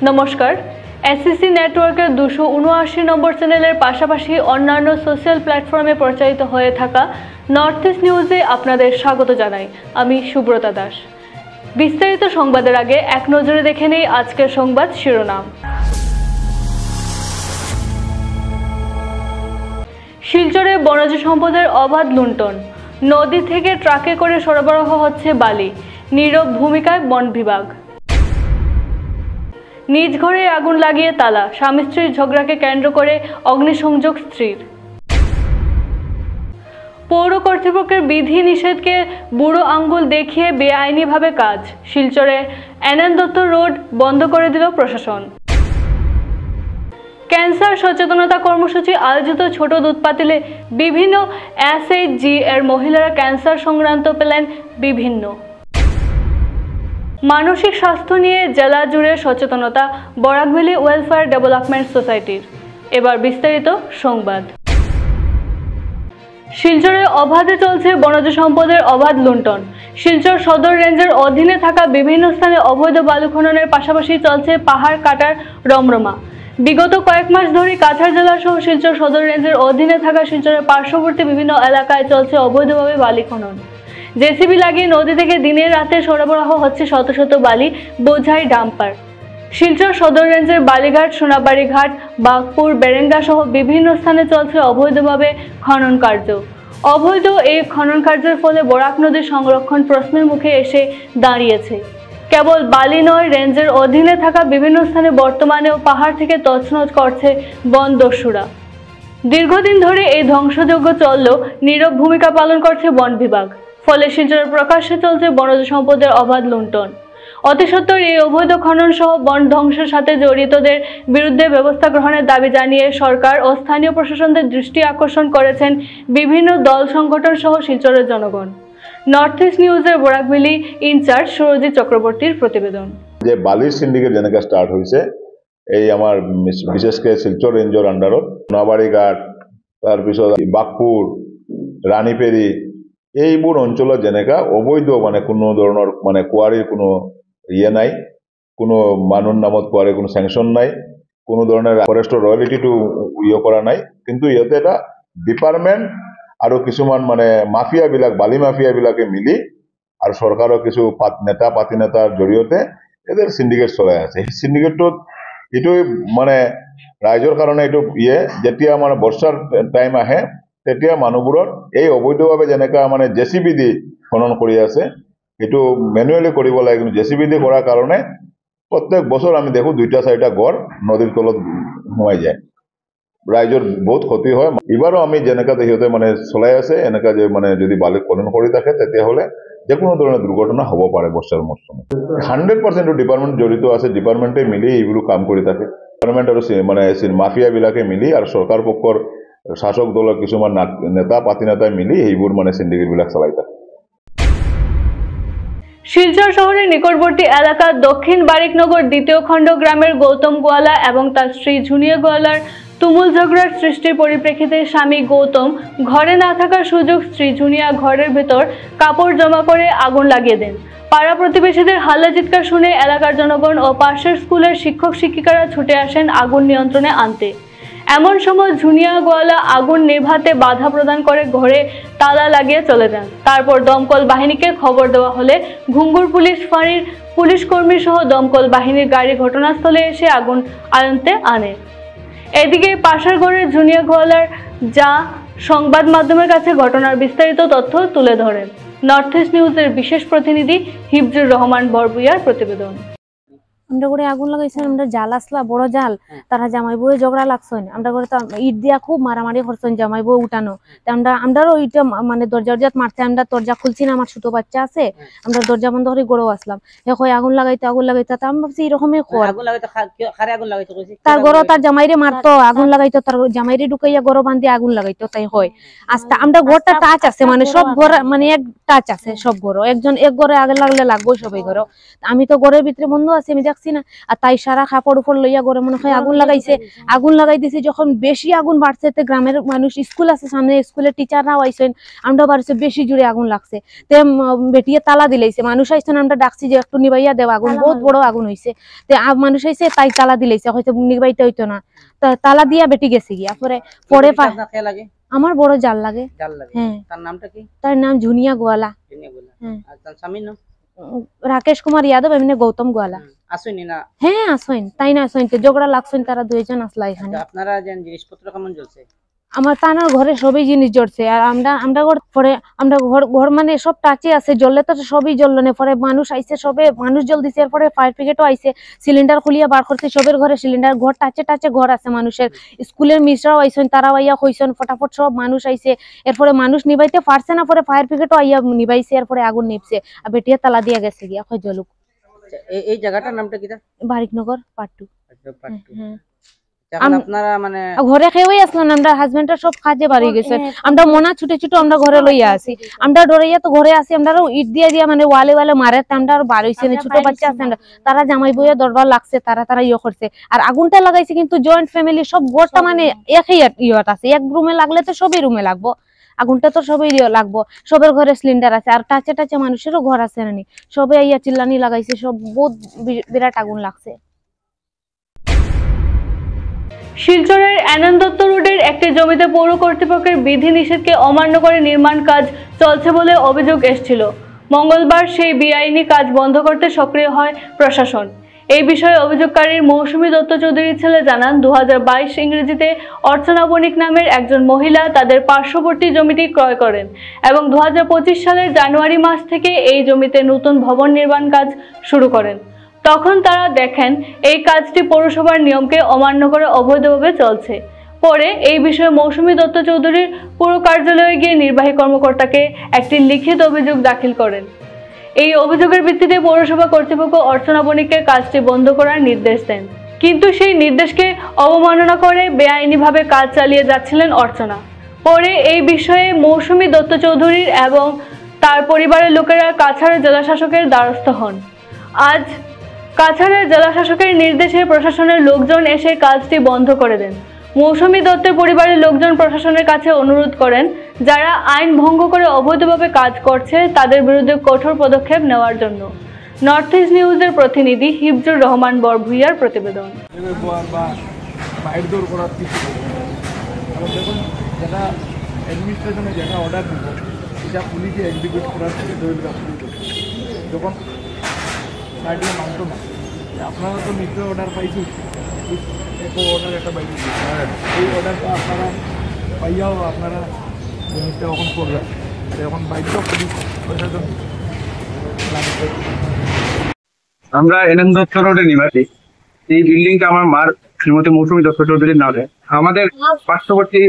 নমস্কার। এসসিসি নেটওয়ার্কের 279 নম্বর চ্যানেলের পাশাপাশি অন্যান্য সোশ্যাল প্ল্যাটফর্মে প্রচারিত হয়ে থাকা নর্থ ইস্ট নিউজে আপনাদের স্বাগত জানাই। আমি সুব্রতা দাস। বিস্তারিত সংবাদের আগে এক নজরে দেখে নেই আজকের সংবাদ শিরোনাম। শিলচরে বনজ সম্পদের অবাধ লুণ্ঠন, নদী থেকে ট্রাকে করে সরবরাহ হচ্ছে বালি, নীরব ভূমিকায় বন বিভাগ। নিজ ঘরে আগুন লাগিয়ে তালা, স্বামী স্ত্রীর ঝগড়াকে কেন্দ্র করে অগ্নিসংযোগ স্ত্রীর। পৌর কর্তৃপক্ষের বিধি নিষেধকে বুড়ো আঙ্গুল দেখিয়ে বেআইনিভাবে কাজ, শিলচরে এনএন দত্ত রোড বন্ধ করে দিল প্রশাসন। ক্যান্সার সচেতনতা কর্মসূচি আয়োজিত ছোট দুধ পাতিলে বিভিন্ন এসএইচজি এর মহিলারা ক্যান্সার সংক্রান্ত পেলেন বিভিন্ন। মানসিক স্বাস্থ্য নিয়ে জেলা জুড়ে সচেতনতা বরাকভ্যালি ওয়েলফেয়ার ডেভেলপমেন্ট সোসাইটির। এবার বিস্তারিত সংবাদ। শিলচরে অবাধে চলছে বনজ সম্পদের অবাধ লুণ্ঠন। শিলচর সদর রেঞ্জের অধীনে থাকা বিভিন্ন স্থানে অবৈধ বালু খননের পাশাপাশি চলছে পাহাড় কাটার রমরমা। বিগত কয়েক মাস ধরে কাছাড় জেলা সহ শিলচর সদর রেঞ্জের অধীনে থাকা শিলচরের পার্শ্ববর্তী বিভিন্ন এলাকায় চলছে অবৈধভাবে বালি খনন। জেসিবি লাগিয়ে নদী থেকে দিনের রাতে সরবরাহ হচ্ছে শত শত বালি বোঝাই ডাম্পার। শিলচর সদর রেঞ্জের বালিঘাট, সোনাবাড়ি ঘাট, বাগপুর, বেরেঙ্গা সহ বিভিন্ন স্থানে চলছে অবৈধভাবে খনন কার্য। অবৈধ এই খনন কার্যের ফলে বরাক নদীর সংরক্ষণ প্রশ্নের মুখে এসে দাঁড়িয়েছে। কেবল বালি নয়, রেঞ্জের অধীনে থাকা বিভিন্ন স্থানে বর্তমানেও পাহাড় থেকে তছনছ করছে বন দস্যুরা। দীর্ঘদিন ধরে এই ধ্বংসযজ্ঞ চললেও নীরব ভূমিকা পালন করছে বন বিভাগ। ফলে শিলচরে প্রকাশ্যে চলছে বনজ সম্পদের অবাধ লুণ্ঠন। অতি সত্বর এই অবৈধ খনন সহ বন ধ্বংসের সাথে জড়িতদের বিরুদ্ধে ব্যবস্থা গ্রহণের দাবি জানিয়ে সরকার ও স্থানীয় প্রশাসনদের দৃষ্টি আকর্ষণ করেছেন বিভিন্ন দল সংগঠন সহ শিলচরের জনগণ। নর্থ ইস্ট নিউজের বরাকভ্যালি ইনচার্জ সুরজিৎ চক্রবর্তীর প্রতিবেদন। যে বালির সিন্ডিকেট যেনেকা স্টার্ট হয়েছে এই আমার বিশেষকে শিলচর রেঞ্জর আন্ডারত সোনাবাড়ি ঘাট, তাৰপিছত বাগপুর, রানীপেরি এইবোৰ অঞ্চলত যেনেকা অবৈধ কোনো ধৰণৰ কোৱাৰীৰ কোনো নাই, কোনো মানুহৰ নামত কোৱাৰীৰ কোনো চেংচন নাই, কোনো ধৰণৰ ফৰেষ্টৰ ৰয়েলিটিটো কৰা নাই। কিন্তু ইয়াতে এটা ডিপাৰ্টমেণ্ট আৰু কিছুমান মাফিয়াবিলাক, বালি মাফিয়াবিলাকে মিলি আৰু চৰকাৰৰ কিছু নেতা পাতি নেতাৰ জৰিয়তে এদের সিন্ডিকেট চলাই আছে। সেই সিন্ডিকেটটোত এইটো ৰাইজৰ কাৰণে এইটো যেতিয়া বৰ্ষাৰ টাইম আহে তেতিয়া মানুহবোৰৰ এই অবৈধভাৱে যেনেকা জেচিবি দি খনন কৰি আছে, এইটো মেনুৱেলি কৰিব লাগে। কিন্তু জেচিবি দি কৰাৰ কাৰণে প্ৰত্যেক বছৰ আমি দেখো 2-4টা গড় নদীৰ তলত সোমাই যায়, ৰাইজৰ বহুত ক্ষতি হয়। এইবাৰো আমি যেনেকা সিহঁতে চলাই আছে এনেকা যে যদি বালি খনন কৰি থাকে তেতিয়াহ'লে যে কোনো ধৰণৰ দুৰ্ঘটনা হ'ব পাৰে বৰ্ষাৰ মৌচুমত। 100% ডিপাৰ্টমেণ্ট জড়িত আছে, ডিপাৰ্টমেণ্টে মিলি এইবোৰ কাম কৰি থাকে। ডিপাৰ্টমেণ্ট আৰু মাফিয়াবিলাকে মিলি আৰু চৰকাৰ পক্ষৰ শাসক দলৰ কিছুমান নেতা পাতি নেতাই মিলি এইবোৰ সিন্ডিকেটবিলাক চলাই থাকে। শিলচর শহরের নিকটবর্তী এলাকা দক্ষিণ বারিকনগর 2য় খণ্ড গ্রামের গৌতম গোয়ালা এবং তার স্ত্রী ঝুনিয়া গোয়ালার তুমুল ঝগড়ার সৃষ্টির পরিপ্রেক্ষিতে স্বামী গৌতম ঘরে না থাকার সুযোগ স্ত্রী ঝুনিয়া ঘরের ভেতর কাপড় জমা করে আগুন লাগিয়ে দেন। পাড়া প্রতিবেশীদের হাল্লা চিৎকার শুনে এলাকার জনগণ ও পাশের স্কুলের শিক্ষক শিক্ষিকারা ছুটে আসেন আগুন নিয়ন্ত্রণে আনতে। এমন সময় ঝুনিয়া গোয়ালা আগুন নেভাতে বাধা প্রদান করে ঘরে তালা লাগিয়ে চলে যান। তারপর দমকল বাহিনীকে খবর দেওয়া হলে ঘুঙ্গুর পুলিশ ফাঁড়ির পুলিশ কর্মী সহ দমকল বাহিনীর গাড়ি ঘটনাস্থলে এসে আগুন আয়ন্তে আনে। এদিকে পাশের ঘরের ঝুনিয়া গোয়ালার যা সংবাদ মাধ্যমের কাছে ঘটনার বিস্তারিত তথ্য তুলে ধরেন। নর্থ ইস্ট নিউজের বিশেষ প্রতিনিধি হিফজুর রহমান বরবুইয়ার প্রতিবেদন। আমরা করে আগুন লাগাইছেন, আমরা জাল আসলা বড় জাল, তারা জামাই বউয়ে ঝগড়া লাগছেন, আমরা করে তো ইট দিয়া খুব মারামারি করছেন জামাই বউ উঠানো। আমরাও ইটা দরজা মারতে, আমরা দরজা খুলছি না, আমার ছোট বাচ্চা আছে, আমরা দরজা বন্ধ করে গড়েও আসলাম। এখন আগুন লাগাইতে আমি ভাবছি এরকমই তার গড় তার জামাইরে মারতো, আগুন লাগাইতো, তার জামাইরে ঢুকাইয়া গড় বান্ধি আগুন লাগাইতো। তাই হয় আস্তে আমরা ঘরটা টাচ আছে, সব ঘর এক টাচ আছে, সব ঘর একজন এক ঘরে আগে লাগলে লাগবো সবাই ঘর। আমি তো ঘরের ভিতরে বন্ধ আছি, আমি ডাকছি না, আর তাই সারা কাপড় উপর লইয়া ঘরে মনে হয় আগুন লাগাইছে। আগুন লাগাই দিছে, যখন বেশি আগুন বাড়ছে তে গ্রামের মানুষ, স্কুল আছে সামনে, স্কুলের টিচাররাও আইসেন, আমরা বাড়ছে বেশি জুড়ে আগুন লাগছে, তে বেটিয়ে তালা দিলাইছে। মানুষ আইসেন, আমরা ডাকছি যে একটু নিবাইয়া দেও, আগুন বহুত বড় আগুন হয়েছে। তে মানুষ আইসে তাই তালা দিলাইছে, হয়তো নিবাইতে হইতো না, তালা দিয়া বেটি গেছে গিয়া। পরে পরে আমার বড় জাল লাগে। হ্যাঁ, তার নামটা কি? তার নাম ঝুনিয়া গোয়ালা। হ্যাঁ। আর তার স্বামীর নাম? রাকেশ কুমার যাদব, এমনি গৌতম গোয়ালা। আসেনি না? হ্যাঁ আসেন, তাই না আসেন, ঝগড়া লাগছেন তারা দুইজন আসলা এখানে। আপনারা যে জিনিসপত্র কেমন জ্বলছে? আমার তানার ঘরে সবই জিনিস জ্বলছে, আর আমরা পরে আমরা ঘর মানে সব টাচে আছে, জ্বললে তো সবই জ্বললো না। পরে মানুষ আইসে, সবে মানুষ জল দিছে, এরপরে ফায়ার ব্রিগেডও আইসে, সিলিন্ডার খুলিয়া বার করছে, সবের ঘরে সিলিন্ডার, ঘর টাচে টাচে ঘর আছে মানুষের। স্কুলের মিসরাও আইসেন, তারাও আইয়া হইছেন, ফটাফট সব মানুষ আইসে। এরপরে মানুষ নিবাইতে পারছে না, পরে ফায়ার ব্রিগেডও আইয়া নিবাইছে, এরপরে আগুন নিপছে, আর বেটিয়া তালা দিয়া গেছে গিয়া হয় জলুক। এই জায়গাটার নামটা কি? বারিকনগর পাট্টু। হ্যাঁ, আপনারা মানে ঘরে খেয়েই আসলাম, আমরা হাজবেন্ডরা সব কাজে বাড়ি গেছেন, আমরা মনা ছুটে ছুটে আমরা ঘরে লইয়া আসি, আমরা ডরাইয়া তো ঘরে আসি, আমরা ইট দিয়ে দিয়া মানে ওয়ালে ওয়ালে মারে, আমরা আর বার হইছে না, ছোট বাচ্চা আছে, তারা জামাই বইয়া দরবার লাগছে, তারা ইয়ে করছে। আর আগুনটা লাগাইছে কিন্তু জয়েন্ট ফ্যামিলি, সব ঘরটা মানে একই ইয়ত আছে, এক রুমে লাগলে তো সবই রুমে লাগবো, আগুনটা তো সবই লাগবো, সবের ঘরে সিলিন্ডার আছে, আর টাচে টাচে মানুষেরও ঘর আছে নানি, সবে আইয়া চিল্লানি লাগাইছে, সব বহুত বিরাট আগুন লাগছে। শিলচরের এনান দত্ত রোডের একটি জমিতে পৌর কর্তৃপক্ষের বিধিনিষেধকে অমান্য করে নির্মাণ কাজ চলছে বলে অভিযোগ এসেছিল। মঙ্গলবার সেই বেআইনি কাজ বন্ধ করতে সক্রিয় হয় প্রশাসন। এই বিষয়ে অভিযোগকারীর মৌসুমী দত্ত চৌধুরীর ছেলে জানান, 2022 ইংরেজিতে অর্চনা বণিক নামের একজন মহিলা তাদের পার্শ্ববর্তী জমিটি ক্রয় করেন এবং 2025 সালের জানুয়ারি মাস থেকে এই জমিতে নতুন ভবন নির্মাণ কাজ শুরু করেন। তখন তারা দেখেন এই কাজটি পৌরসভার নিয়মকে অমান্য করে অবৈধভাবে চলছে। পরে এই বিষয়ে মৌসুমী দত্ত চৌধুরীর পুর কার্যালয়ে গিয়ে নির্বাহী কর্মকর্তাকে একটি লিখিত অভিযোগ দাখিল করেন। এই অভিযোগের ভিত্তিতে পৌরসভা কর্তৃপক্ষ অর্চনা বণিককে কাজটি বন্ধ করার নির্দেশ দেন, কিন্তু সেই নির্দেশকে অবমাননা করে বেআইনিভাবে কাজ চালিয়ে যাচ্ছিলেন অর্চনা। পরে এই বিষয়ে মৌসুমী দত্ত চৌধুরীর এবং তার পরিবারের লোকেরা কাছাড় জেলাশাসকের দ্বারস্থ হন। আজ কাছাড়ের জেলাশাসকের নির্দেশে প্রশাসনের লোকজন এসে কাজটি বন্ধ করে দেন। মৌসুমী দত্তের পরিবারের লোকজন প্রশাসনের কাছে অনুরোধ করেন, যারা আইন ভঙ্গ করে অবৈধভাবে কাজ করছে তাদের বিরুদ্ধে কঠোর পদক্ষেপ নেওয়ার জন্য। নর্থ ইস্ট নিউজের প্রতিনিধি হিফজুর রহমান বরভুইয়ার প্রতিবেদন। আপনারা তো নিশ্চয় অর্ডার পাইছি, অর্ডার একটা পাইছি, এই অর্ডারটা আপনারা পাইয়াও আপনারা জিনিসটা এখন করবেন, এখন বাধ্য পুলিশ প্রশাসন। আমরা এনান দত্ত রোডের নিবাসী। এই বিল্ডিংটা আমার মার শ্রীমতী মৌসুমী দত্ত চৌধুরীর নামে। আমাদের পার্শ্ববর্তী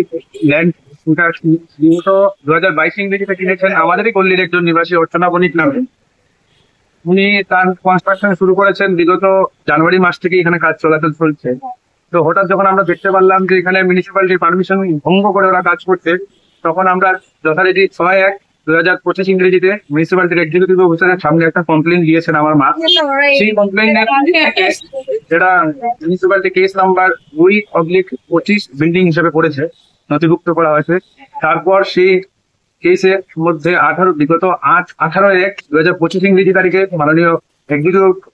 ল্যান্ড 2022 ইংরেজিতে কিনেছেন আমাদেরই পল্লীর একজন নিবাসী অর্চনা বণিক নামে। উনি তার কনস্ট্রাকশন শুরু করেছেন বিগত জানুয়ারি মাস থেকে এখানে কাজ চলাচল চলছে। তো হঠাৎ যখন আমরা দেখতে পারলাম যে এখানে মিউনিসিপ্যালিটির পারমিশন ভঙ্গ করে ওরা কাজ করছে, তখন আমরা যথারীতি 6/1/2025 ইংরেজিতে মিউনিসিপ্যালিটির এক্সিকিউটিভ অফিসারের সামনে একটা কমপ্লেন দিয়েছেন আমার মা। সেই কমপ্লেনের যেটা মিউনিসিপ্যালিটি কেস নাম্বার 2/25 বিল্ডিং হিসেবে পড়েছে, নথিভুক্ত করা হয়েছে। তারপর সেই কেসের মধ্যে বিগত 18/1/2025 ইংরেজি তারিখে মাননীয়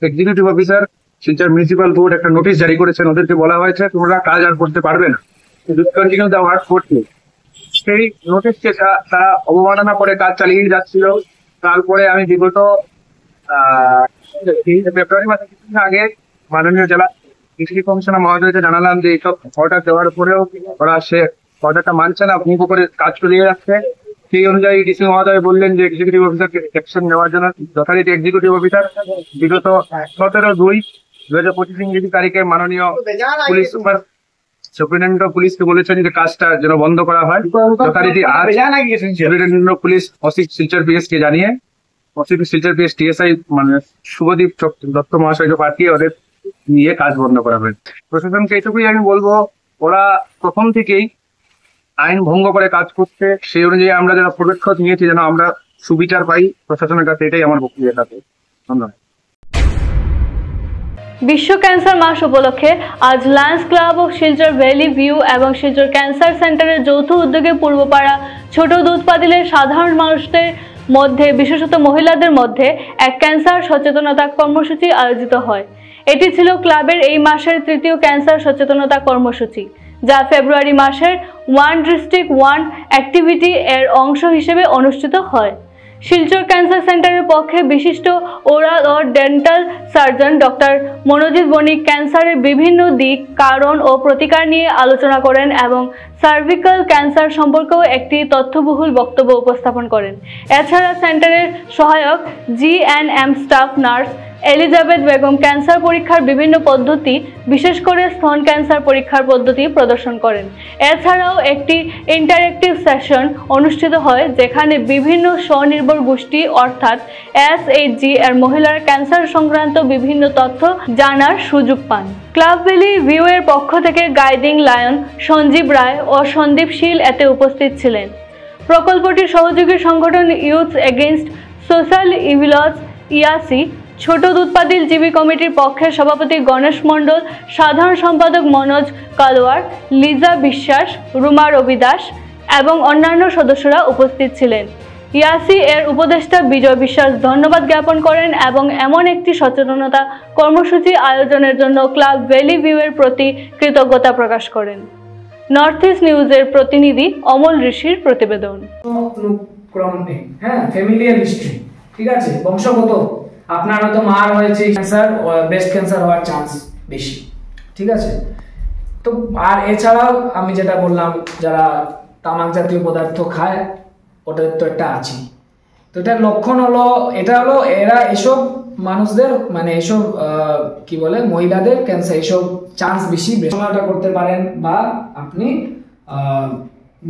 executive officer Silchar municipal board একটা নোটিশ জারি করেছেন। ওদেরকে বলা হয়েছে তোমরা কাজ আর করতে পারবে না, কন্টিনিউ দ্য ওয়ার্ক করতে। সেই নোটিশকে তারা অবমাননা করে কাজ চালিয়ে যাচ্ছিল। তারপরে আমি বিগত ফেব্রুয়ারি মাসে কিছুদিন আগে মাননীয় জেলা কৃষি কমিশনার মহোদয়কে জানালাম যে এইসব অর্ডার দেওয়ার পরেও ওরা সে অর্ডারটা মানছে না, ভঙ্গ করে কাজ চালিয়ে যাচ্ছে। সেই অনুযায়ী ডিসি মহোদয় বললেন যে এক্সিকিউটিভ অফিসারকে অ্যাকশন নেওয়ার জন্য। যথারীতি এক্সিকিউটিভ অফিসার বিগত 17/2/2025 ইংরেজি তারিখে মাননীয় পুলিশ সুপার সুপ্রিনটেন্ডেন্ট অফ পুলিশকে বলেছেন যে কাজটা যেন বন্ধ করা হয়। যথারীতি আজ superintendent of police OC Silchar PS কে জানিয়ে ওসি শিলচর পিএস টিএসআই মানে শুভদীপ দত্ত মহাশয়কে পাঠিয়ে ওদের নিয়ে কাজ বন্ধ করা হয়। প্রশাসনকে এটুকুই আমি বলবো, ওরা প্রথম থেকেই আইন ভঙ্গ করে কাজ করছে। সেই অনুযায়ী আমরা যারা পদক্ষেপ নিয়েছি যেন আমরা সুবিচার পাই প্রশাসনের কাছে, এটাই আমার বক্তব্য থাকে। ধন্যবাদ। বিশ্ব ক্যান্সার মাস উপলক্ষে আজ Lions club of Silchar valley view এবং শিলচর ক্যান্সার সেন্টারের যৌথ উদ্যোগে পূর্বপাড়া ছোট দুধ পাতিলের সাধারণ মানুষদের মধ্যে বিশেষত মহিলাদের মধ্যে এক ক্যান্সার সচেতনতা কর্মসূচি আয়োজিত হয়। এটি ছিল ক্লাবের এই মাসের তৃতীয় ক্যান্সার সচেতনতা কর্মসূচি, যা ফেব্রুয়ারি মাসের ওয়ান ডিস্ট্রিক্ট ওয়ান অ্যাক্টিভিটি এর অংশ হিসেবে অনুষ্ঠিত হয়। শিলচর ক্যান্সার সেন্টারের পক্ষে বিশিষ্ট ওরাল ও ডেন্টাল সার্জন ডক্টর মনোজিৎ বণিক ক্যান্সারের বিভিন্ন দিক, কারণ ও প্রতিকার নিয়ে আলোচনা করেন এবং সার্ভিক্যাল ক্যান্সার সম্পর্কেও একটি তথ্যবহুল বক্তব্য উপস্থাপন করেন। এছাড়া সেন্টারের সহায়ক GNM staff nurse Elizabeth Begum cancer পরীক্ষার বিভিন্ন পদ্ধতি, বিশেষ করে স্তন ক্যান্সার পরীক্ষার পদ্ধতি প্রদর্শন করেন। এছাড়াও একটি ইন্টারেক্টিভ সেশন অনুষ্ঠিত হয়, যেখানে বিভিন্ন স্বনির্ভর গোষ্ঠী অর্থাৎ SHG এর মহিলার ক্যান্সার সংক্রান্ত বিভিন্ন তথ্য জানার সুযোগ পান। ক্লাব ভ্যালি ভিউ এর পক্ষ থেকে গাইডিং লায়ন সঞ্জীব রায় ও সন্দীপ শীল এতে উপস্থিত ছিলেন। প্রকল্পটির সহযোগী সংগঠন ইউথ এগেইনস্ট সোশ্যাল ইভিলস ইয়াসি, ছোট দুধপাতিল জিবি কমিটির পক্ষে সভাপতি গণেশ মণ্ডল, সাধারণ সম্পাদক মনোজ কালওয়ার, লিজা বিশ্বাস, রুমা রবি দাস এবং অন্যান্য সদস্যরা উপস্থিত ছিলেন। ইয়াসি এর উপদেষ্টা বিজয় বিশ্বাস ধন্যবাদ জ্ঞাপন করেন এবং এমন একটি সচেতনতা কর্মসূচি আয়োজনের জন্য ক্লাব ভ্যালি ভিউ এর প্রতি কৃতজ্ঞতা প্রকাশ করেন। নর্থ ইস্ট নিউজের প্রতিনিধি অমল ঋষির প্রতিবেদন। হ্যাঁ, ফ্যামিলিয়ার হিস্ট্রি, ঠিক আছে, বংশগত, আপনার হয়তো মার হয়েছে ক্যান্সার, ব্রেস্ট ক্যান্সার হওয়ার চান্স বেশি, ঠিক আছে। তো আর এছাড়াও আমি যেটা বললাম, যারা তামাক জাতীয় পদার্থ খায় ওটার তো একটা আছে। তো এটার লক্ষণ হলো, এটা হলো এরা এসব মানুষদের মানে এসব কি বলে মহিলাদের ক্যান্সার এসব চান্স বেশি সময়টা করতে পারেন, বা আপনি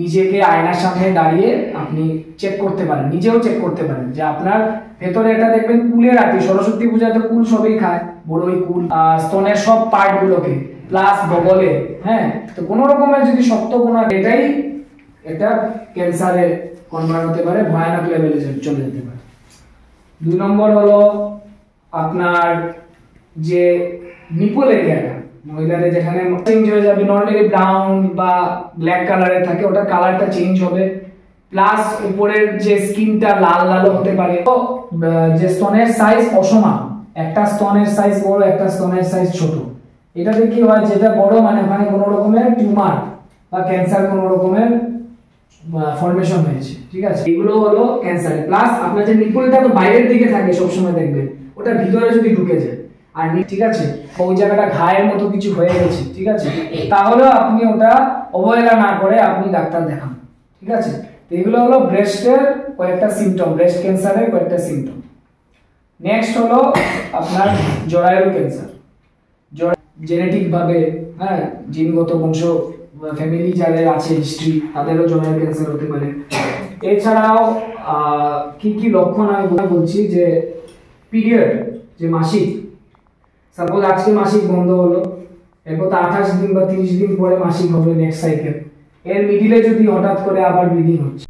নিজেকে আয়নার সামনে দাঁড়িয়ে আপনি চেক করতে পারেন, নিজেও চেক করতে পারেন যে আপনার ভেতরে এটা দেখবেন কুলের আটি, সরস্বতী পূজায় তো কুল সবই খায়, বড়ই কুল, স্তনের সব পার্ট গুলোকে প্লাস বগলে, হ্যাঁ, তো কোনো রকমের যদি শক্ত কোনো এটাই এটা ক্যান্সারে কনভার্ট হতে পারে, ভয়ানক লেভেলে চলে যেতে পারে। 2 নম্বর হলো আপনার যে নিপল এরিয়াটা, মহিলাদের যেখানে চেঞ্জ হয়ে যাবে, নর্মালি ব্রাউন বা ব্ল্যাক কালারে থাকে, ওটা কালারটা চেঞ্জ হবে, প্লাস উপরের যে স্কিনটা লাল লাল হতে পারে। তো যে স্তনের সাইজ অসমান, একটা স্তনের সাইজ বড়, একটা স্তনের সাইজ ছোট, এটাতে কি হয়, যেটা বড় মানে ওখানে কোনো রকমের টিউমার বা ক্যান্সার কোনো রকমের ফর্মেশন হয়েছে, ঠিক আছে, এগুলো হলো ক্যান্সার। প্লাস আপনার যে নিপলটা তো বাইরের দিকে থাকে সবসময় দেখবেন, ওটা ভিতরে যদি ঢুকে যায় আর ঠিক আছে, ওই জায়গাটা ঘায়ের মতো কিছু হয়ে গেছে, ঠিক আছে, তাহলে আপনি ওটা অবহেলা না করে আপনি ডাক্তার দেখান, ঠিক আছে। এগুলো হলো ব্রেস্টের কয়েকটা সিমটম, ব্রেস্ট ক্যান্সারের কয়েকটা সিমটম। নেক্সট হলো আপনার জরায়ু ক্যান্সার, জেনেটিক ভাবে, হ্যাঁ, জিনগত বংশ ফ্যামিলি যাদের আছে হিস্ট্রি, তাদেরও জরায়ু ক্যান্সার হতে পারে। এছাড়াও কি কি লক্ষণ আমি বলছি, যে পিরিয়ড, যে মাসিক, সাপোজ আজকে মাসিক বন্ধ হলো, এরপর 28 দিন বা 30 দিন পরে মাসিক হবে নেক্সট সাইকেল, এর মিডিলে যদি হঠাৎ করে আবার ব্লিডিং হচ্ছে।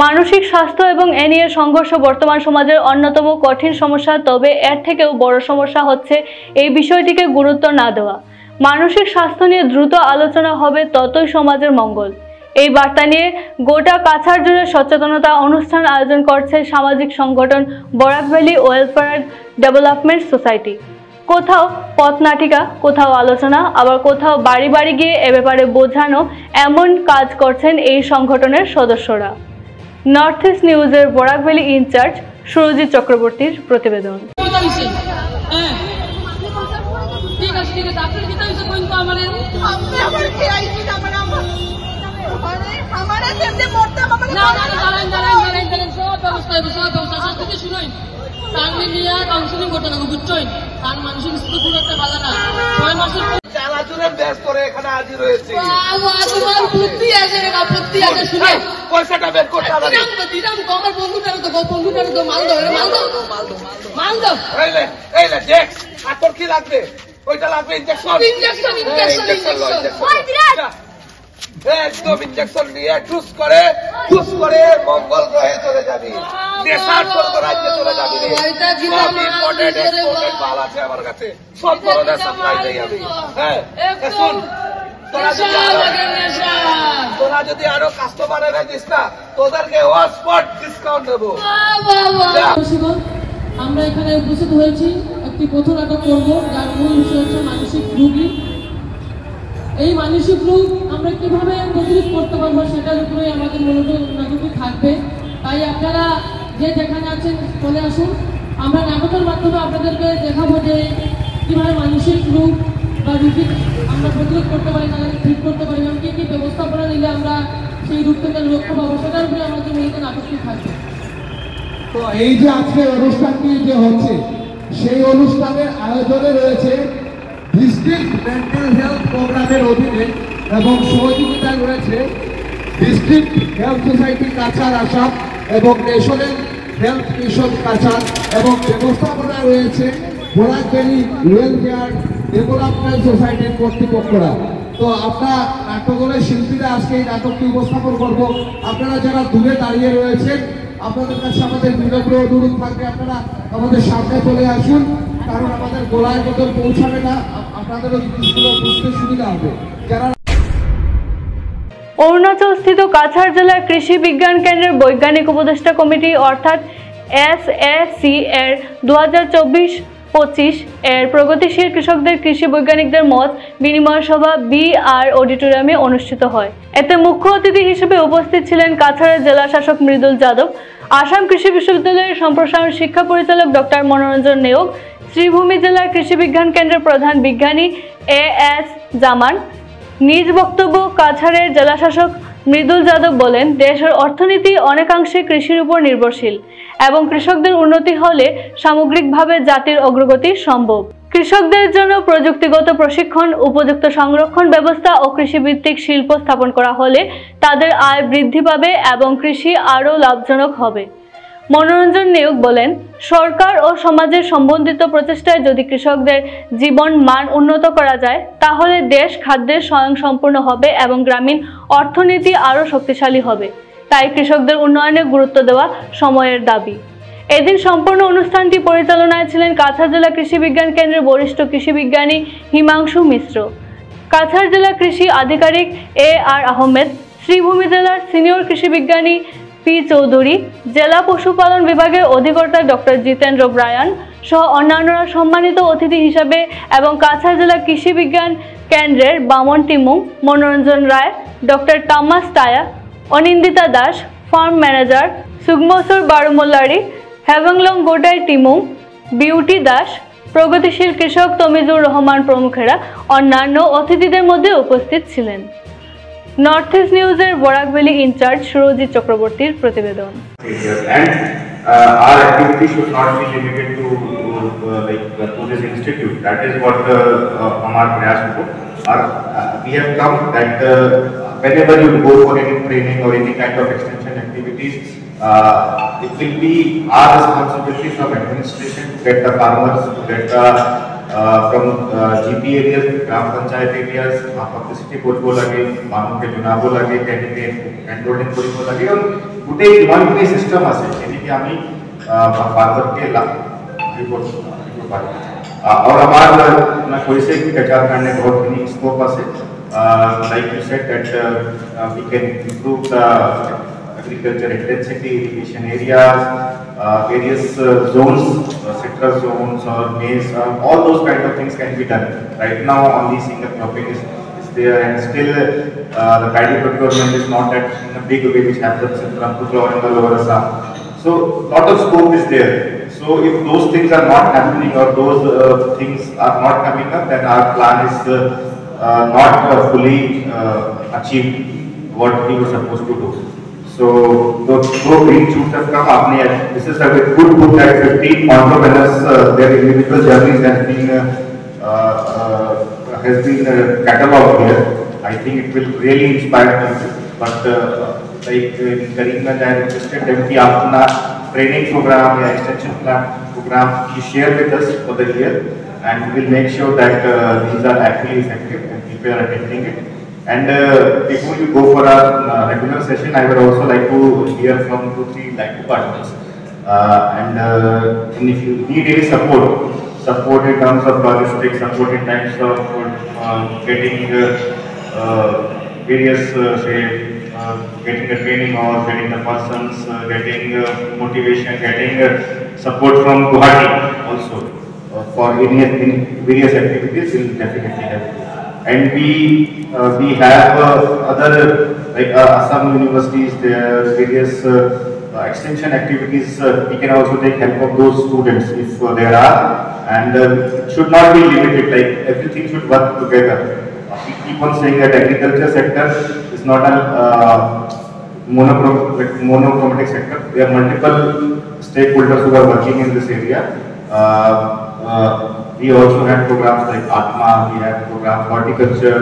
মানসিক স্বাস্থ্য এবং এ নিয়ে সংঘর্ষ বর্তমান সমাজের অন্যতম কঠিন সমস্যা, তবে এর থেকেও বড় সমস্যা হচ্ছে এই বিষয়টিকে গুরুত্ব না দেওয়া। মানসিক স্বাস্থ্য নিয়ে দ্রুত আলোচনা হবে, ততই সমাজের মঙ্গল। এই বার্তা নিয়ে গোটা কাছাড় জুড়ে সচেতনতা অনুষ্ঠান আয়োজন করছে সামাজিক সংগঠন Barak valley welfare development society. কোথাও পথ নাটিকা, কোথাও আলোচনা, আবার কোথাও বাড়ি বাড়ি গিয়ে এ ব্যাপারে বোঝানো, এমন কাজ করছেন এই সংগঠনের সদস্যরা। নর্থ ইস্ট নিউজের বরাক ভ্যালি ইনচার্জ সুরজিৎ চক্রবর্তীর প্রতিবেদন। কাউন্সিলিং করতে না বুঝছই, তার মানসিক স্থিতি খুব একটা ভালো না। 6 মাসের চালাচুরের দেশ করে এখানে হাজির হয়েছে। তোমার বুদ্ধি আছে রে, আপত্তি আছে, শুনে পয়সাটা বের করতে হবে। দিলাম তো আমার বন্ধুটার তো মাল দাও, মাল দাও। এইলে দেখ, আর তোর কি লাগবে? ওইটা লাগবে ইনজেকশন। একদম ইনজেকশন নিয়ে ঠুস করে মঙ্গল গ্রহে চলে যাবি, দেশার স্বর্গ রাজ্যে চলে যাবি রে সব ইম্পোর্টেড এক্সপোর্টেড মাল আছে আমার কাছে সব ধরনের সাপ্লাই দেই আমি হ্যাঁ শুন তোরা যদি আরো কাস্টমারের দিস না তোদেরকে ওয়ান স্পট ডিসকাউন্ট দেবো। আমরা এখানে উপস্থিত হয়েছি একটি পথনাটক করব যার মূল বিষয় হচ্ছে মানসিক রোগী। এই মানসিক রোগ আমরা কিভাবে প্রতিরোধ করতে পারবো সেটার উপরে আমাদের মূলত নাটকটি থাকবে। তাই আপনারা যে যেখানে আছেন চলে আসুন, আমরা নাটকের মাধ্যমে আপনাদেরকে দেখাবো যে কীভাবে মানসিক রোগ বা রোগী আমরা প্রতিরোধ করতে পারি, তাদেরকে ঠিক করতে পারি এবং কী কী ব্যবস্থাপনা নিলে আমরা সেই রোগ থেকে রক্ষা পাবো সেটার উপরে আমাদের মূলত নাটকটি থাকবে। তো এই যে আজকের অনুষ্ঠানটি যে হচ্ছে সেই অনুষ্ঠানের আয়োজনে রয়েছে ডিস্ট্রিক্ট মেন্টাল হেলথ প্রোগ্রামের অধীনে এবং সহযোগিতায় রয়েছে district health society Cachar Assam এবং ন্যাশনাল হেলথ মিশন কাছাড় এবং ব্যবস্থাপনায় রয়েছে বোরাকবেলি ওয়েলফেয়ার ডেভেলপমেন্ট সোসাইটির কর্তৃপক্ষরা। তো আমরা নাট্যদলের শিল্পীরা আজকে এই নাটকটি উপস্থাপন করব। আপনারা যারা দূরে দাঁড়িয়ে রয়েছেন আপনাদের কাছে আমাদের বিনম্র অনুরোধ থাকবে আপনারা আমাদের সামনে চলে আসুন, কারণ আমাদের গোলায় মতন পৌঁছাবে না, আপনাদেরও জিনিসগুলো বুঝতে সুবিধা হবে। যারা অরুণাচলস্থিত কাছাড় জেলার কৃষি বিজ্ঞান কেন্দ্রের বৈজ্ঞানিক উপদেষ্টা কমিটি অর্থাৎ SAC এর 2024-25 এর প্রগতিশীল কৃষকদের কৃষি বৈজ্ঞানিকদের মত বিনিময় সভা BR অডিটোরিয়ামে অনুষ্ঠিত হয়। এতে মুখ্য অতিথি হিসেবে উপস্থিত ছিলেন কাছাড়ের জেলা শাসক মৃদুল যাদব, আসাম কৃষি বিশ্ববিদ্যালয়ের সম্প্রসারণ শিক্ষা পরিচালক ডক্টর মনোরঞ্জন নেওগ, শ্রীভূমি জেলার কৃষি বিজ্ঞান কেন্দ্রের প্রধান বিজ্ঞানী AS জামান। নিজ বক্তব্য কাছাড়ের জেলাশাসক মৃদুল যাদব বলেন, দেশের অর্থনীতি অনেকাংশে কৃষির উপর নির্ভরশীল এবং কৃষকদের উন্নতি হলে সামগ্রিকভাবে জাতির অগ্রগতি সম্ভব। কৃষকদের জন্য প্রযুক্তিগত প্রশিক্ষণ, উপযুক্ত সংরক্ষণ ব্যবস্থা ও কৃষিভিত্তিক শিল্প স্থাপন করা হলে তাদের আয় বৃদ্ধি পাবে এবং কৃষি আরও লাভজনক হবে। মনোরঞ্জন নেওগ বলেন, সরকার ও সমাজের সম্বন্ধিত প্রচেষ্টায় যদি কৃষকদের জীবন মান উন্নত করা যায় তাহলে দেশ খাদ্যের স্বয়ংসম্পূর্ণ হবে এবং গ্রামীণ অর্থনীতি আরও শক্তিশালী হবে। তাই কৃষকদের উন্নয়নে গুরুত্ব দেওয়া সময়ের দাবি। এদিন সম্পূর্ণ অনুষ্ঠানটি পরিচালনায় ছিলেন কাছাড় জেলা কৃষি বিজ্ঞান কেন্দ্রের বরিষ্ঠ কৃষি বিজ্ঞানী হিমাংশু মিশ্র, কাছাড় জেলা কৃষি আধিকারিক AR আহমেদ, শ্রীভূমি জেলার সিনিয়র কৃষি বিজ্ঞানী P চৌধুরী, জেলা পশুপালন বিভাগের অধিকর্তা ডক্টর জিতেন্দ্র ব্রায়ান সহ অন্যান্যরা সম্মানিত অতিথি হিসাবে এবং কাছাড় জেলা কৃষি বিজ্ঞান কেন্দ্রের বামন টিমুং, মনোরঞ্জন রায়, doctor Tamas টায়া, Anindita Das, farm manager সুগমসর বারুমোল্লারি, হেভংলং গোটাই টিমুং, বিউটি দাস, প্রগতিশীল কৃষক তমিজুর রহমান প্রমুখেরা অন্যান্য অতিথিদের মধ্যে উপস্থিত ছিলেন। নর্থ ইস্ট নিউজের বরাকভ্যালি ইনচার্জ সুরজিৎ চক্রবর্তীর প্রতিবেদন। Our activity should not be limited to to this institute. That is what Amar Prayas Group. We have come that whenever you go for any training or any kind of extension activities, it will be our responsibility from administration to get the farmers, to get the from GP areas, Gram Panchayat areas, publicity করবো লাগে, মানুষকে জানাবো লাগে, candidate এনরোলিং করবো লাগে, এবং গোটেই demanding system আছে যেদিকে আমি ফার্মারকে রিপোর্ট পারি। और আমার मैं কৈছে কি কাছাড় কারণে বহুত খিনি স্কোপ আছে, like you said that we can improve the agriculture intensity, irrigation areas, various zones, citrus zones or maize, all those kind of things can be done. Right now only single cropping is there, and still the paddy procurement is not that in a big way which happens in Brahmputra or in the lower Assam. So lot of scope is there. So if those things are not happening or those things are not coming up, then our plan is not fully achieved what we were supposed to do. So the green shoots have come up. This is a good book that 15 entrepreneurs, their individual journeys has been catalogued here. I think it will really inspire them. But like in Karimganj, I requested them कि अपना training program या extension program you share with us for the year, and we will make sure that these are actually effective and people are attending it. And before you go for a regular session, I would also like to hear from 2-3 like partners And if you need any support in terms of logistics, support in terms of getting various getting the training or getting the persons, getting motivation, getting support from Guwahati also for various activities will definitely help. And we have other like Assam universities, there various extension activities. We can also take help of those students if there are, and should not be limited. Like everything should work together. We keep on saying that agriculture sector is not a monochromatic sector. There are multiple stakeholders who are working in this area. We also have programs like Atma, we have programs horticulture,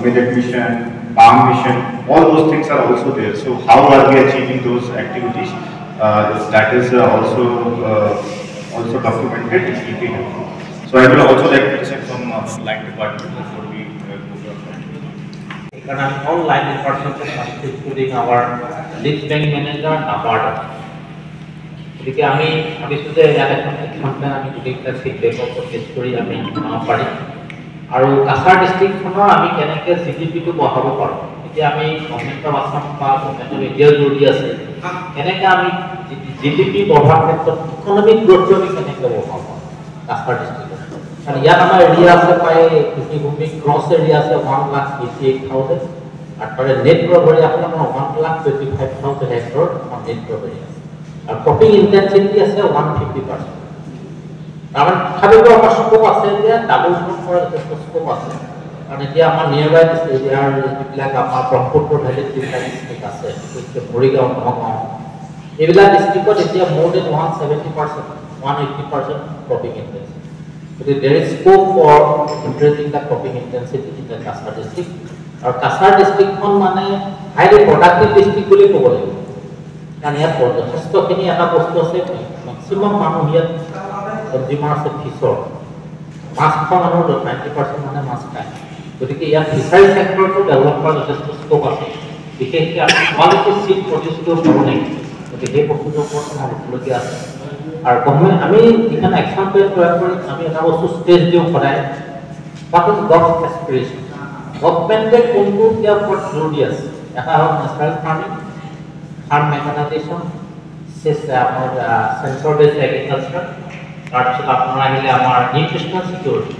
millet mission, palm mission. All those things are also there. So how are we achieving those activities? That is also documented. It will be helpful. So I will also like to check from line department before we go to our economic online department including our lead bank manager NABARD. গতিকে আমি ভাবিছোঁ যে ইয়াত এখন আমি গোটেইটা ফিডবেকৰ process কৰি আমি বনাব পাৰিম আৰু কাছাৰ ডিষ্ট্ৰিক্টখনৰ আমি কেনেকৈ জিডিপিটো বঢ়াব পাৰোঁ। এতিয়া আমি গভৰ্ণমেণ্ট অফ আছাম বা গভৰ্ণমেণ্টৰ এতিয়াও জৰুৰী আছে কেনেকৈ আমি জিডিপি বঢ়োৱাৰ ক্ষেত্ৰত ইকনমিক গ্ৰথটো আমি কেনেকৈ বঢ়াব পাৰোঁ কাছাৰ ডিষ্ট্ৰিক্টত। কাৰণ ইয়াত আমাৰ এৰিয়া আছে প্ৰায় কৃষিভূমি ক্ৰছ এৰিয়া আছে 1,88,000 আৰু তাৰে নেট প্ৰভাৰী আপোনাৰ 1,25,000 হেক্টৰ আমাৰ নেট প্ৰভাৰী আছে আৰু ক্ৰপিং ইণ্টেনচিটি আছে 150%। তাৰমানে ভাবিব আমাৰ স্কোপ আছে যে ডাবল গ্ৰোথ কৰাৰ যথেষ্ট স্কোপ আছে কাৰণ এতিয়া আমাৰ নিয়াৰবাই এৰিয়াৰ যিবিলাক আমাৰ ব্ৰহ্মপুত্ৰ ভেলীত যিবিলাক ডিষ্ট্ৰিক্ট আছে বিশেষকৈ মৰিগাঁও নগাঁও এইবিলাক ডিষ্ট্ৰিক্টত এতিয়া মোৰ দেন 170% 180% ক্ৰপিং ইণ্টেনচিটি। গতিকে there is scope for increasing the cropping intensity in the Cachar district আৰু কাছাৰ ডিষ্ট্ৰিক্টখন মানে হাইলি প্ৰডাক্টিভ ডিষ্ট্ৰিক্ট বুলি ক'ব লাগিব কাৰণ ইয়াত যথেষ্টখিনি এটা বস্তু আছে মেক্সিমাম মানুহ ইয়াত কনজিউমাৰ আছে ফিছৰ মাছ খোৱা মানুহৰ 90% মানে মাছ খায়। গতিকে ইয়াত ফিচাৰী ছেক্টৰটো ডেভেলপ কৰাৰ যথেষ্ট স্কোপ আছে বিশেষকৈ আমি কোৱালিটি চিড প্ৰডিউচ কৰিব পাৰোঁ নেকি গতিকে সেই বস্তুটোৰ ওপৰত আমাৰ হ'বলগীয়া আছে আৰু গভৰ্ণমেণ্ট আমি যিখন একশ্যন প্লেন তৈয়াৰ কৰি আমি এটা বস্তু ষ্টেজ দিওঁ সদায় হোৱাট ইজ গভৰ্ণমেণ্ট এছপিৰেশ্যন গভৰ্ণমেণ্টে কোনটো ইয়াৰ ওপৰত জোৰ দি আছে। এটা হ'ল natural farming farm mechanization, sensor based agriculture, nutritional security.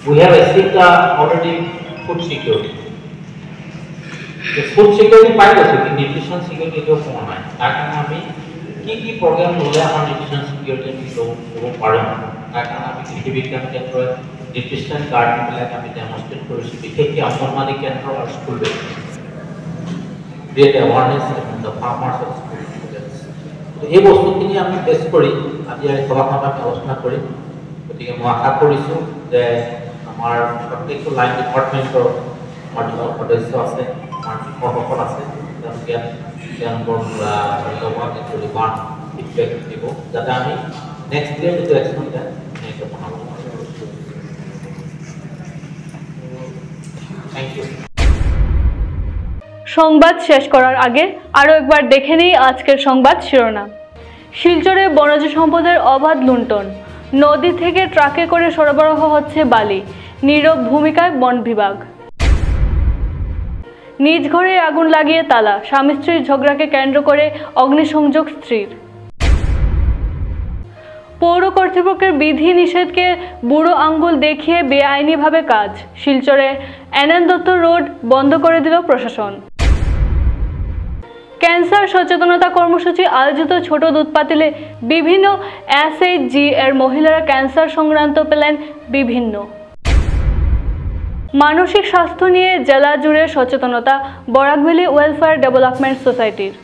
We have achieved already food security. The food security part is nutrition security is one. Key program nutrition security nutrition garden demonstrate school based. Create awareness among the farmers and school students. So, এই বস্তুখিনি আমি বেছ কৰি আজি সভাখনত আমি আলোচনা কৰিম। গতিকে মই আশা কৰিছোঁ যে আমাৰ প্ৰত্যেকটো লাইন ডিপাৰ্টমেণ্টৰ আমাৰ সদস্য আছে আমাৰ শিক্ষকসকল আছে তেওঁলোকৰ ৰিমাৰ্ক ফিডবেক দিব যাতে আমি নেক্সট ইয়াৰ যিটো একশ্যন প্লেন এনেকৈ বনাব পাৰোঁ। Thank you. সংবাদ শেষ করার আগে আরও একবার দেখে নিই আজকের সংবাদ শিরোনাম। শিলচরে বনজ সম্পদের অবাধ লুণ্ঠন, নদী থেকে ট্রাকে করে সরবরাহ হচ্ছে বালি, নীরব ভূমিকায় বন বিভাগ। নিজ ঘরে আগুন লাগিয়ে তালা, স্বামী স্ত্রীর ঝগড়াকে কেন্দ্র করে অগ্নিসংযোগ স্ত্রীর। পৌর কর্তৃপক্ষের বিধি নিষেধকে বুড়ো আঙ্গুল দেখিয়ে বেআইনিভাবে কাজ, শিলচরে এনএন দত্ত রোড বন্ধ করে দিল প্রশাসন। ক্যান্সার সচেতনতা কর্মসূচি আয়োজিত ছোট দুধ পাতিলে বিভিন্ন SHG এর মহিলারা ক্যান্সার সংক্রান্ত পেলেন বিভিন্ন। মানসিক স্বাস্থ্য নিয়ে জেলা জুড়ে সচেতনতা বরাক ভ্যালি ওয়েলফেয়ার ডেভেলপমেন্ট সোসাইটির।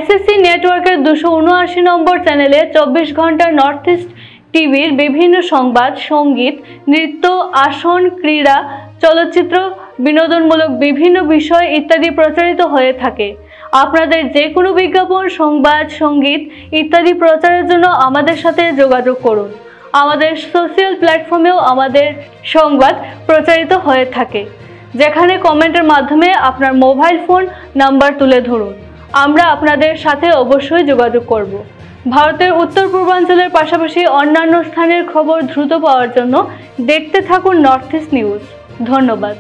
SSC নেটওয়ার্কের 279 নম্বর চ্যানেলে 24 ঘন্টা নর্থ ইস্ট টিভির বিভিন্ন সংবাদ, সঙ্গীত, নৃত্য, আসন, ক্রীড়া, চলচ্চিত্র, বিনোদনমূলক বিভিন্ন বিষয় ইত্যাদি প্রচারিত হয়ে থাকে। আপনাদের যে কোনো বিজ্ঞাপন, সংবাদ, সঙ্গীত ইত্যাদি প্রচারের জন্য আমাদের সাথে যোগাযোগ করুন। আমাদের সোশ্যাল প্ল্যাটফর্মেও আমাদের সংবাদ প্রচারিত হয়ে থাকে, যেখানে কমেন্টের মাধ্যমে আপনার মোবাইল ফোন নাম্বার তুলে ধরুন, আমরা আপনাদের সাথে অবশ্যই যোগাযোগ করব। ভারতের উত্তর পূর্বাঞ্চলের পাশাপাশি অন্যান্য স্থানের খবর দ্রুত পাওয়ার জন্য দেখতে থাকুন নর্থ ইস্ট নিউজ। ধন্যবাদ।